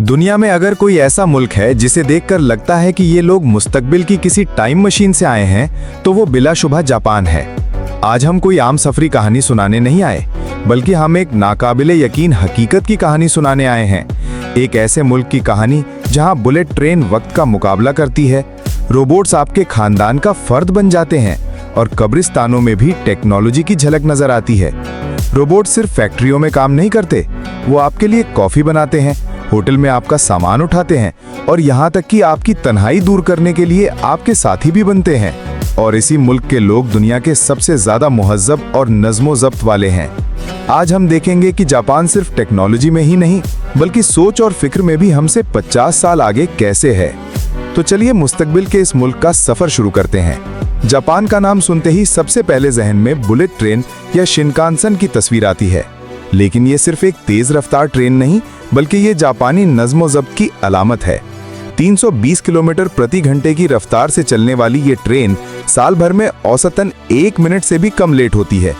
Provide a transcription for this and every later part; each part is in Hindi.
दुनिया में अगर कोई ऐसा मुल्क है जिसे देखकर लगता है कि ये लोग मुस्तकबिल की किसी टाइम मशीन से आए हैं, तो वो बिलाशुबह जापान है। आज हम कोई आम सफरी कहानी सुनाने नहीं आए, बल्कि हम एक नाकाबिले यकीन हकीकत की कहानी सुनाने आए हैं। एक ऐसे मुल्क की कहानी जहां बुलेट ट्रेन वक्त का मुकाबला करती है, रोबोट्स आपके खानदान का फर्द बन जाते हैं और कब्रिस्तानों में भी टेक्नोलॉजी की झलक नजर आती है। रोबोट सिर्फ फैक्ट्रियों में काम नहीं करते, वो आपके लिए कॉफी बनाते हैं, होटल में आपका सामान उठाते हैं और यहाँ तक कि आपकी तन्हाई दूर करने के लिए आपके साथी भी बनते हैं। और इसी मुल्क के लोग दुनिया के सबसे ज्यादा मुहज्जब और नज़्मो-ज़ब्त वाले हैं। आज हम देखेंगे कि जापान सिर्फ टेक्नोलॉजी में ही नहीं, बल्कि सोच और फिक्र में भी हमसे 50 साल आगे कैसे है। तो चलिए मुस्तकबिल के इस मुल्क का सफर शुरू करते हैं। जापान का नाम सुनते ही सबसे पहले जहन में बुलेट ट्रेन या शिनकानसेन की तस्वीर आती है। लेकिन ये सिर्फ एक तेज रफ्तार ट्रेन नहीं, बल्कि ये जापानी नज़्मो-ज़ब्त की अलामत है। 320 किलोमीटर प्रति घंटे की रफ्तार से चलने वाली ये ट्रेन साल भर में औसतन 1 मिनट से भी कम लेट होती है।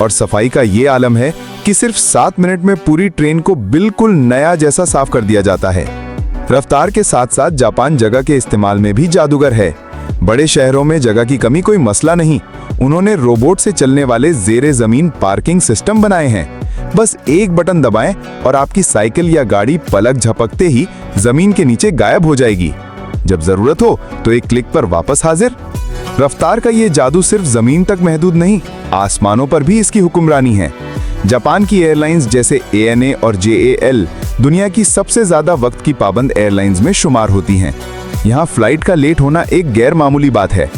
और सफाई का ये आलम है कि सिर्फ 7 मिनट में पूरी ट्रेन को बिल्कुल नया जैसा साफ कर दिया जाता है। रफ्तार के साथ साथ जापान जगह के इस्तेमाल में भी जादूगर है। बड़े शहरों में जगह की कमी कोई मसला नहीं, उन्होंने रोबोट से चलने वाले जेरे जमीन पार्किंग सिस्टम बनाए हैं। बस एक बटन दबाएं और आपकी साइकिल या गाड़ी पलक झपकते ही जमीन के नीचे गायब हो जाएगी। जब जरूरत हो तो एक क्लिक पर वापस हाजिर। रफ्तार का ये जादू सिर्फ जमीन तक महदूद नहीं, आसमानों पर भी इसकी हुक्मरानी है। जापान की एयरलाइंस जैसे ANA और JAL दुनिया की सबसे ज्यादा वक्त की पाबंद एयरलाइंस में शुमार होती हैं। यहाँ फ्लाइट का लेट होना एक गैर मामूली बात है,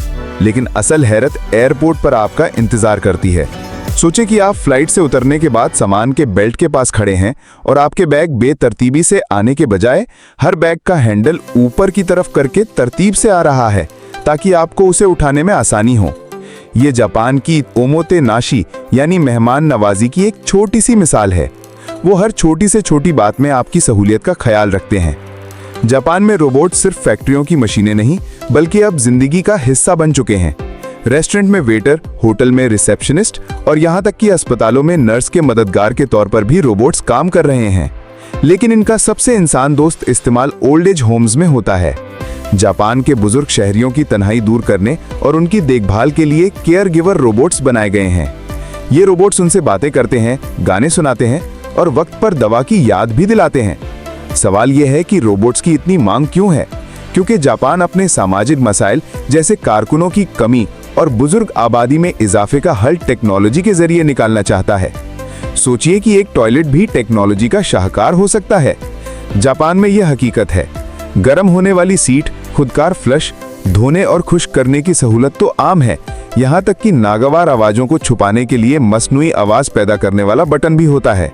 लेकिन असल हैरत एयरपोर्ट पर आपका इंतजार करती है। सोचे कि आप फ्लाइट से उतरने के बाद सामान के बेल्ट के पास खड़े हैं और आपके बैग बेतरतीबी से आने के बजाय हर बैग का हैंडल ऊपर की तरफ करके तरतीब से आ रहा है, ताकि आपको उसे उठाने में आसानी हो। ये जापान की ओमोते नाशी यानी मेहमान नवाजी की एक छोटी सी मिसाल है। वो हर छोटी से छोटी बात में आपकी सहूलियत का ख्याल रखते हैं। जापान में रोबोट सिर्फ फैक्ट्रियों की मशीनें नहीं, बल्कि अब जिंदगी का हिस्सा बन चुके हैं। रेस्टोरेंट में वेटर, होटल में रिसेप्शनिस्ट और यहाँ तक कि अस्पतालों में नर्स के मददगार के तौर पर भी रोबोट्स काम कर रहे हैं। लेकिन इनका सबसे इंसान दोस्त इस्तेमाल ओल्ड एज होम्स में होता है। जापान के बुजुर्ग शहरियों की तन्हाई दूर करने और उनकी देखभाल के लिए केयर गिवर रोबोट्स बनाए गए हैं। ये रोबोट्स उनसे बातें करते हैं, गाने सुनाते हैं और वक्त पर दवा की याद भी दिलाते हैं। सवाल यह है कि रोबोट्स की इतनी मांग क्यों है? क्योंकि जापान अपने सामाजिक मसाइल जैसे कारकुनों की कमी और बुजुर्ग आबादी में इजाफे का हल टेक्नोलॉजी के जरिए निकालना चाहता है। सोचिए कि एक टॉयलेट भी टेक्नोलॉजी का शाहकार हो सकता है। जापान में यह हकीकत है। गर्म होने वाली सीट, खुदकार फ्लश, धोने और खुश्क करने की सहूलत तो आम है। यहाँ तक कि नागवार आवाजों को छुपाने के लिए मसनूई आवाज पैदा करने वाला बटन भी होता है।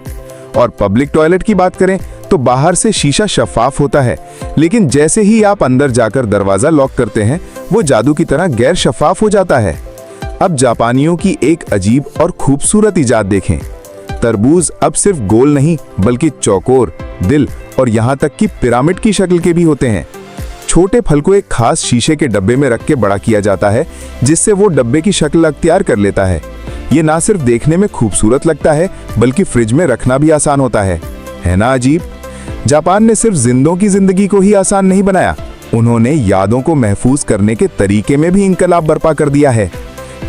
और पब्लिक टॉयलेट की बात करें तो बाहर से शीशा शफाफ होता है, लेकिन जैसे ही आप अंदर जाकर दरवाजा लॉक करते हैं, वो जादू की तरह गैर शफाफ हो जाता है। अब जापानियों की एक अजीब और खूबसूरत इजाद देखें। तरबूज अब सिर्फ गोल नहीं, बल्कि चौकोर, दिल और यहाँ तक कि पिरामिड की शक्ल के भी होते हैं। छोटे फल को एक खास शीशे के डब्बे में रख के बड़ा किया जाता है, जिससे वो डब्बे की शक्ल अख्तियार कर लेता है। ये ना सिर्फ देखने में खूबसूरत लगता है, बल्कि फ्रिज में रखना भी आसान होता है ना अजीब? जापान ने सिर्फ जिंदों की जिंदगी को ही आसान नहीं बनाया, उन्होंने यादों को महफूज करने के तरीके में भी इंकलाब बर्पा कर दिया है।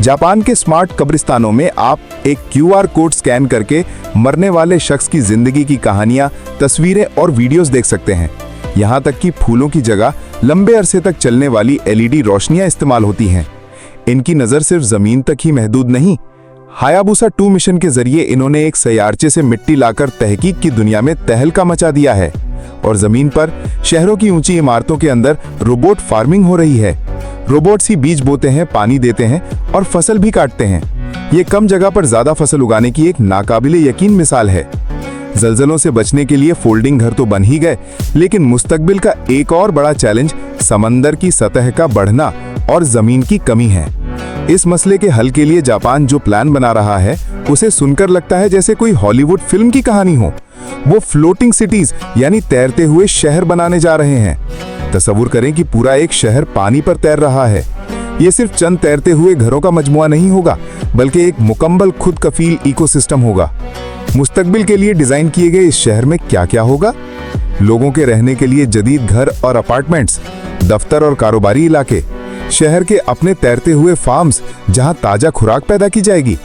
जापान के स्मार्ट कब्रिस्तानों में आप एक QR कोड स्कैन करके मरने वाले शख्स की जिंदगी की कहानियां, तस्वीरें और वीडियोस देख सकते हैं। यहाँ तक कि फूलों की जगह लंबे अरसे तक चलने वाली LED रोशनियां इस्तेमाल होती हैं। इनकी नजर सिर्फ जमीन तक ही महदूद नहीं। हायाबुसा 2 मिशन के जरिए इन्होंने एक सैयारचे से मिट्टी लाकर तहकीक की दुनिया में तहलका मचा दिया है। और जमीन पर शहरों की ऊंची इमारतों के अंदर रोबोट फार्मिंग हो रही है। रोबोट्स ही बीज बोते हैं, पानी देते हैं और फसल भी काटते हैं। ये कम जगह पर ज्यादा फसल उगाने की एक नाकाबिले यकीन मिसाल है। जलजलों से बचने के लिए फोल्डिंग घर तो बन ही गए, लेकिन मुस्तकबिल का एक और बड़ा चैलेंज समंदर की सतह का बढ़ना और जमीन की कमी है। इस मसले के हल के लिए जापान जो प्लान बना रहा है, उसे सुनकर लगता है जैसे कोई हॉलीवुड फिल्म की कहानी हो। वो फ्लोटिंग सिटीज यानी तैरते हुए शहर बनाने जा रहे हैं। तसव्वुर करें कि पूरा एक शहर पानी पर तैर रहा है। ये सिर्फ चंद तैरते हुए घरों का मजमुआ नहीं होगा, बल्कि एक मुकम्मल खुद कफील इकोसिस्टम होगा। मुस्तकबिल के लिए डिजाइन किए गए इस शहर में क्या क्या होगा? लोगों के रहने के लिए जदीद घर और अपार्टमेंट्स, दफ्तर और कारोबारी इलाके, शहर के अपने तैरते हुए फार्म्स जहां ताजा खुराक पैदा की जाएगी,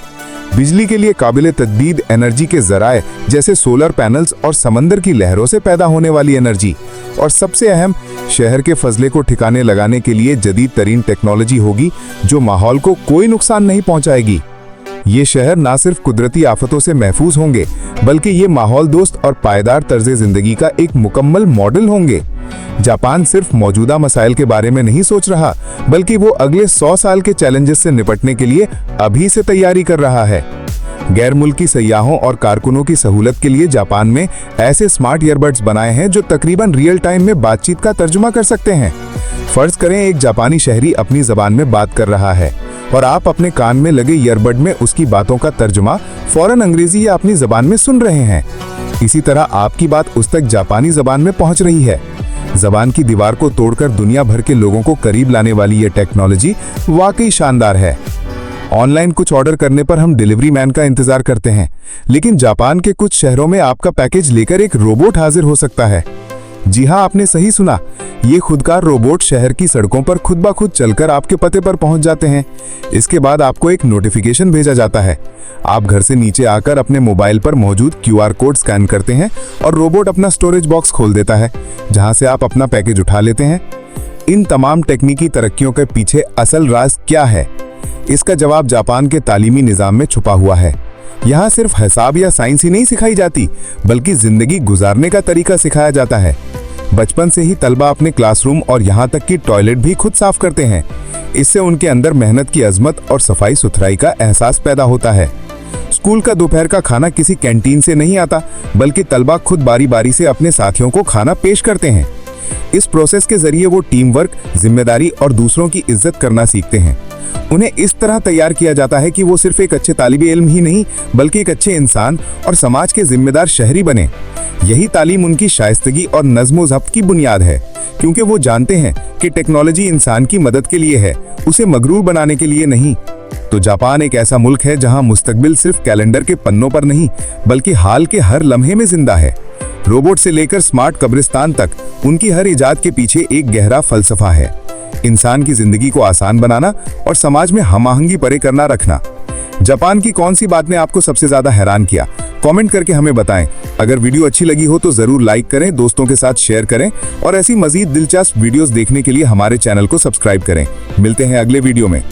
बिजली के लिए काबिले तजदीद एनर्जी के जराए जैसे सोलर पैनल्स और समंदर की लहरों से पैदा होने वाली एनर्जी, और सबसे अहम, शहर के फजले को ठिकाने लगाने के लिए जदीद तरीन टेक्नोलॉजी होगी जो माहौल को कोई नुकसान नहीं पहुंचाएगी। ये शहर ना सिर्फ कुदरती आफतों से महफूज होंगे, बल्कि ये माहौल दोस्त और पायदार तर्ज जिंदगी का एक मुकम्मल मॉडल होंगे। जापान सिर्फ मौजूदा मसाइल के बारे में नहीं सोच रहा, बल्कि वो अगले 100 साल के चैलेंजेस से निपटने के लिए अभी से तैयारी कर रहा है। गैर मुल्की सयाहों और कारकुनों की सहूलत के लिए जापान में ऐसे स्मार्ट ईयरबड्स बनाए हैं जो तकरीबन रियल टाइम में बातचीत का तर्जुमा कर सकते हैं। फर्ज करें एक जापानी शहरी अपनी जबान में बात कर रहा है और आप अपने कान में लगे ईयरबड में उसकी बातों का तर्जुमा फौरन अंग्रेजी या अपनी जबान में सुन रहे हैं। इसी तरह आपकी बात उस तक जापानी जबान में पहुंच रही है। जबान की दीवार को तोड़कर दुनिया भर के लोगों को करीब लाने वाली ये टेक्नोलॉजी वाकई शानदार है। ऑनलाइन कुछ ऑर्डर करने पर हम डिलीवरी मैन का इंतजार करते हैं, लेकिन जापान के कुछ शहरों में आपका पैकेज लेकर एक रोबोट हाजिर हो सकता है। जी हाँ, आपने सही सुना, ये खुदकार रोबोट शहर की सड़कों पर खुद ब खुद चलकर आपके पते पर पहुंच जाते हैं। इसके बाद आपको एक नोटिफिकेशन भेजा जाता है। आप घर से नीचे आकर अपने मोबाइल पर मौजूद QR कोड स्कैन करते हैं और रोबोट अपना स्टोरेज बॉक्स खोल देता है, जहां से आप अपना पैकेज उठा लेते हैं। इन तमाम तकनीकी तरक्कियों के पीछे असल राज क्या है? इसका जवाब जापान के तालीमी निज़ाम में छुपा हुआ है। यहाँ सिर्फ हिसाब या साइंस ही नहीं सिखाई जाती, बल्कि जिंदगी गुजारने का तरीका सिखाया जाता है। बचपन से ही तलबा अपने क्लासरूम और यहाँ तक कि टॉयलेट भी खुद साफ करते हैं। इससे उनके अंदर मेहनत की अजमत और सफाई सुथराई का एहसास पैदा होता है। स्कूल का दोपहर का खाना किसी कैंटीन से नहीं आता, बल्कि तलबा खुद बारी बारी से अपने साथियों को खाना पेश करते हैं। इस प्रोसेस के जरिए वो टीम वर्क, जिम्मेदारी और दूसरों की इज्जत करना सीखते हैं। उन्हें इस तरह तैयार किया जाता है कि वो सिर्फ एक अच्छे तालिबे इल्म ही नहीं, बल्कि एक अच्छे इंसान और समाज के जिम्मेदार शहरी बने। यही तालीम उनकी शाइस्तगी और नज़्म व ज़ब्त की बुनियाद है, क्योंकि वो जानते हैं कि टेक्नोलॉजी इंसान की मदद के लिए है, उसे मगरूर बनाने के लिए नहीं। तो जापान एक ऐसा मुल्क है जहां मुस्तकबिल सिर्फ कैलेंडर के पन्नों पर नहीं, बल्कि हाल के हर लम्हे में जिंदा है। रोबोट से लेकर स्मार्ट कब्रिस्तान तक उनकी हर इजाद के पीछे एक गहरा फलसफा है। इंसान की जिंदगी को आसान बनाना और समाज में हम-आहंगी परे करना रखना। जापान की कौन सी बात ने आपको सबसे ज्यादा हैरान किया? कमेंट करके हमें बताएं। अगर वीडियो अच्छी लगी हो तो जरूर लाइक करें, दोस्तों के साथ शेयर करें और ऐसी मजीद दिलचस्प वीडियोस देखने के लिए हमारे चैनल को सब्सक्राइब करें। मिलते हैं अगले वीडियो में।